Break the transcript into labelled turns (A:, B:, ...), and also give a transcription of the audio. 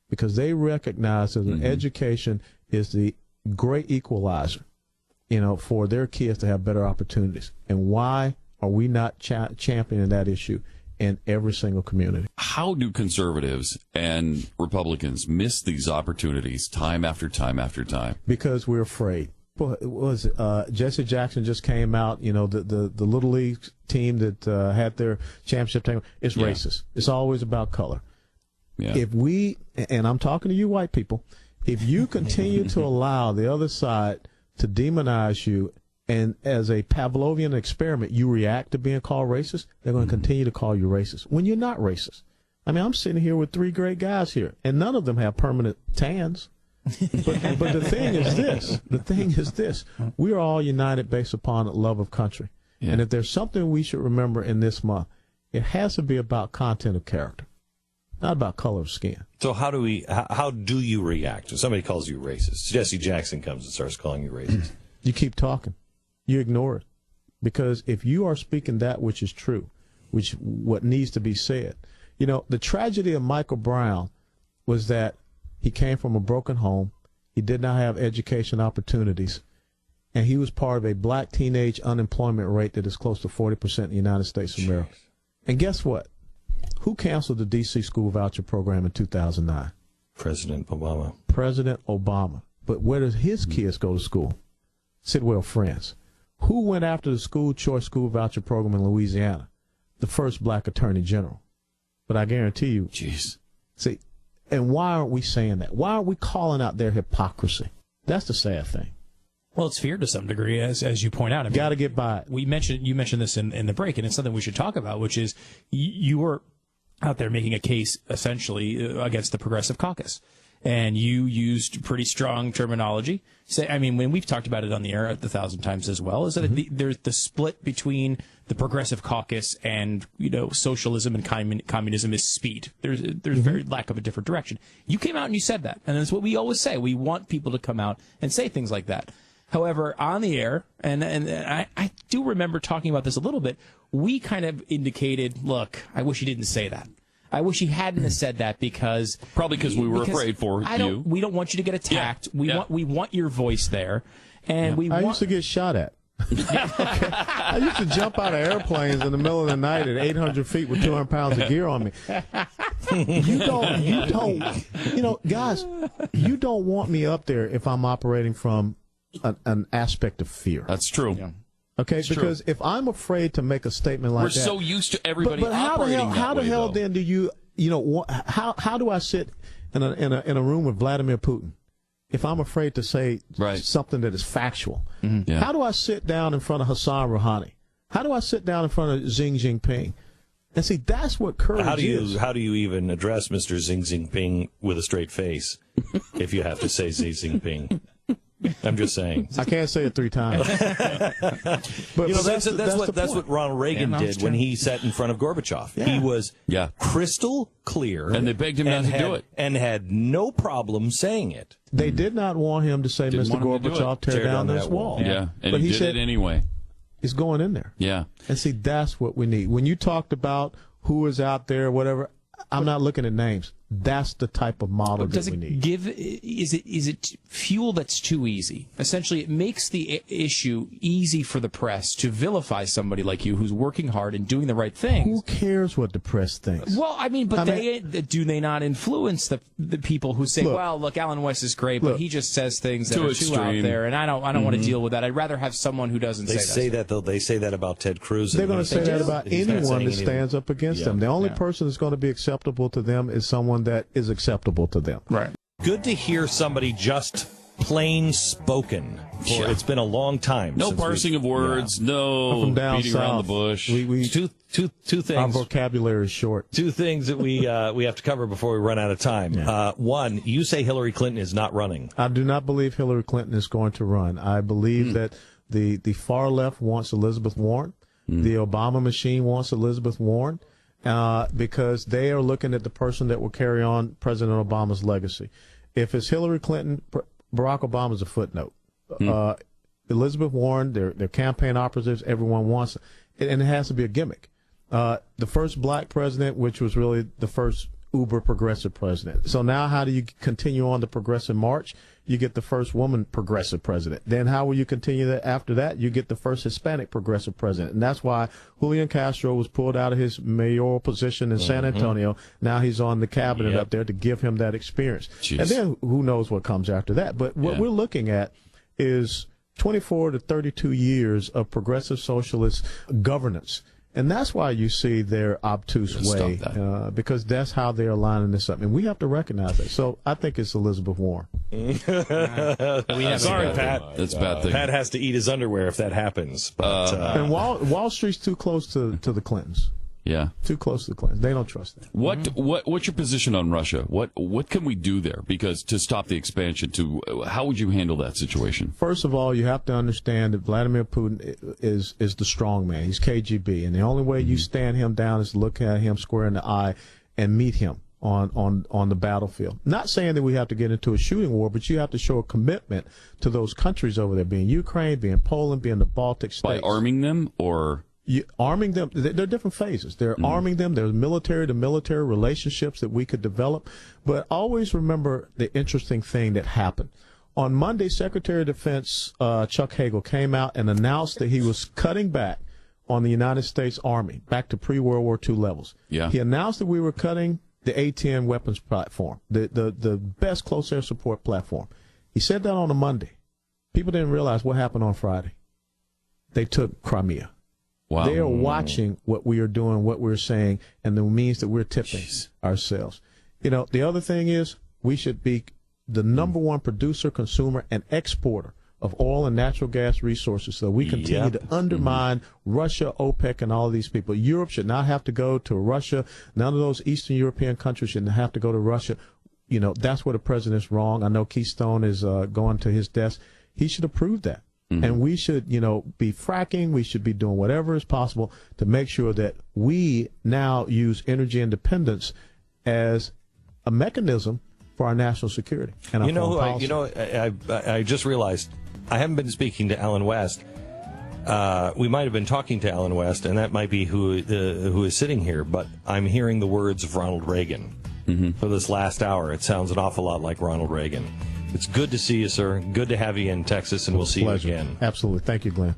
A: because they recognize that an education is the great equalizer, for their kids to have better opportunities. And why are we not championing that issue in every single community?
B: How do conservatives and Republicans miss these opportunities time after time after time? Because
A: we're afraid. Jesse Jackson just came out, the Little League team that had their championship team, it's racist. It's always about color. Yeah. If we, and I'm talking to you white people, if you continue to allow the other side to demonize you, and as a Pavlovian experiment, you react to being called racist, they're going to continue to call you racist when you're not racist. I mean, I'm sitting here with 3 great guys here, and none of them have permanent tans. But the thing is this. We are all united based upon love of country. Yeah. And if there's something we should remember in this month, it has to be about content of character, not about color of skin.
C: So how do you react if somebody calls you racist? Jesse Jackson comes and starts calling you racist.
A: You keep talking. You ignore it. Because if you are speaking that which is true, what needs to be said. The tragedy of Michael Brown was that he came from a broken home. He did not have education opportunities. And he was part of a black teenage unemployment rate that is close to 40% in the United States of America. And guess what? Who canceled the D.C. school voucher program in 2009?
C: President Obama.
A: President Obama. But where does his kids go to school? Sidwell Friends. Who went after the school choice school voucher program in Louisiana? The first black attorney general. But I guarantee you.
B: Jeez.
A: See, and why aren't we saying that? Why aren't we calling out their hypocrisy? That's the sad thing.
D: Well, it's fear to some degree, as you point out. I mean,
A: got to get by it.
D: You mentioned this in the break, and it's something we should talk about, which is you were out there making a case essentially against the Progressive Caucus, and you used pretty strong terminology. When we've talked about it on the air 1,000 times as well, is that there's the split between the Progressive Caucus and socialism and communism is speed. There's very lack of a different direction. You came out and you said that, and that's what we always say. We want people to come out and say things like that. However, on the air, and I do remember talking about this a little bit, we kind of indicated, look, I wish he didn't say that. I wish he hadn't have said that because
B: we were afraid for you.
D: We don't want you to get attacked.
B: Yeah.
D: We want your voice there, and
A: I used to get shot at. I used to jump out of airplanes in the middle of the night at 800 feet with 200 pounds of gear on me. Guys, you don't want me up there if I'm operating from an aspect of fear.
B: That's true.
D: Yeah.
A: Okay,
B: it's
A: because
B: true.
A: If I'm afraid to make a statement like that,
B: we're so used to everybody
A: but
B: operating
A: how the hell
B: though?
A: Then do you how do I sit in a room with Vladimir Putin if I'm afraid to say something that is factual?
B: Mm-hmm. Yeah.
A: How do I sit down in front of Hassan Rouhani? How do I sit down in front of Xi Jinping? And see, that's what courage is.
C: How do you even address Mr. Xi Jinping with a straight face if you have to say Xi Jinping? I'm just saying.
A: I can't say it 3 times. But
C: that's what Ronald Reagan did when he sat in front of Gorbachev.
A: Yeah.
C: He was crystal clear.
B: And they begged him not to do it.
C: And had no problem saying it.
A: They did not want him to say, Mr. Gorbachev, tear down this wall.
B: Yeah, and
A: but
B: he did it anyway.
A: It's going in there.
B: Yeah.
A: And see, that's what we need. When you talked about who is out there, whatever, I'm not looking at names. That's the type of model that we need.
D: Is it fuel that's too easy? Essentially, it makes the issue easy for the press to vilify somebody like you who's working hard and doing the right thing.
A: Who cares what the press thinks?
D: Well, do they not influence the people who say, look, Alan West is great, but he just says things that are too out there, and I don't want to deal with that. I'd rather have someone who doesn't say that.
C: They say that about Ted Cruz.
A: They're going to say that about anyone that stands up against them. The only person that's going to be acceptable to them is someone that is acceptable to them.
D: Right.
C: Good to hear somebody just plain spoken. It's been a long time.
B: No parsing of words. No beating around the bush.
C: Two things.
A: Our vocabulary is short.
C: 2 things that we have to cover before we run out of time.
A: Yeah.
C: One, you say Hillary Clinton is not running.
A: I do not believe Hillary Clinton is going to run. I believe that the far left wants Elizabeth Warren. The Obama machine wants Elizabeth Warren. Because they are looking at the person that will carry on President Obama's legacy. If it's Hillary Clinton, Barack Obama's a footnote. Elizabeth Warren, their campaign operatives, everyone wants it, and it has to be a gimmick. The first black president, which was really the first uber progressive president. So now how do you continue on the progressive march? You get the first woman progressive president. Then how will you continue that after that? You get the first Hispanic progressive president. And that's why Julian Castro was pulled out of his mayoral position in San Antonio. Now he's on the cabinet up there to give him that experience. Jeez. And then who knows what comes after that. But what we're looking at is 24 to 32 years of progressive socialist governance. And that's why you see their obtuse way, because that's how they're lining this up. And we have to recognize that. So I think it's Elizabeth Warren.
C: Sorry, Pat.
B: That's a bad thing.
C: Pat has to eat his underwear if that happens. But,
A: and Wall Street's too close to the Clintons.
B: Yeah,
A: too close to the Clintons. They don't trust that.
B: What's your position on Russia? What can we do there? Because to stop the expansion, how would you handle that situation?
A: First of all, you have to understand that Vladimir Putin is the strong man. He's KGB, and the only way you stand him down is to look at him square in the eye and meet him on the battlefield. Not saying that we have to get into a shooting war, but you have to show a commitment to those countries over there, being Ukraine, being Poland, being the Baltic states.
B: By arming them, or
A: arming them. There are different phases. They're arming them. There's military-to-military relationships that we could develop. But always remember the interesting thing that happened. On Monday, Secretary of Defense Chuck Hagel came out and announced that he was cutting back on the United States Army back to pre-World War II levels.
B: Yeah.
A: He announced that we were cutting the A-10 weapons platform, the best close air support platform. He said that on a Monday. People didn't realize what happened on Friday. They took Crimea.
B: Wow.
A: They are watching what we are doing, what we're saying, and the means that we're tipping ourselves. The other thing is we should be the number one producer, consumer, and exporter of oil and natural gas resources, so we continue to undermine Russia, OPEC, and all of these people. Europe should not have to go to Russia. None of those Eastern European countries should have to go to Russia. That's where the president's wrong. I know Keystone is going to his desk. He should approve that. And we should, be fracking. We should be doing whatever is possible to make sure that we now use energy independence as a mechanism for our national security. And
C: I just realized I haven't been speaking to Alan West. We might have been talking to Alan West, and that might be who is sitting here. But I'm hearing the words of Ronald Reagan for this last hour. It sounds an awful lot like Ronald Reagan. It's good to see you, sir. Good to have you in Texas, and we'll see you again.
A: Absolutely. Thank you, Glenn.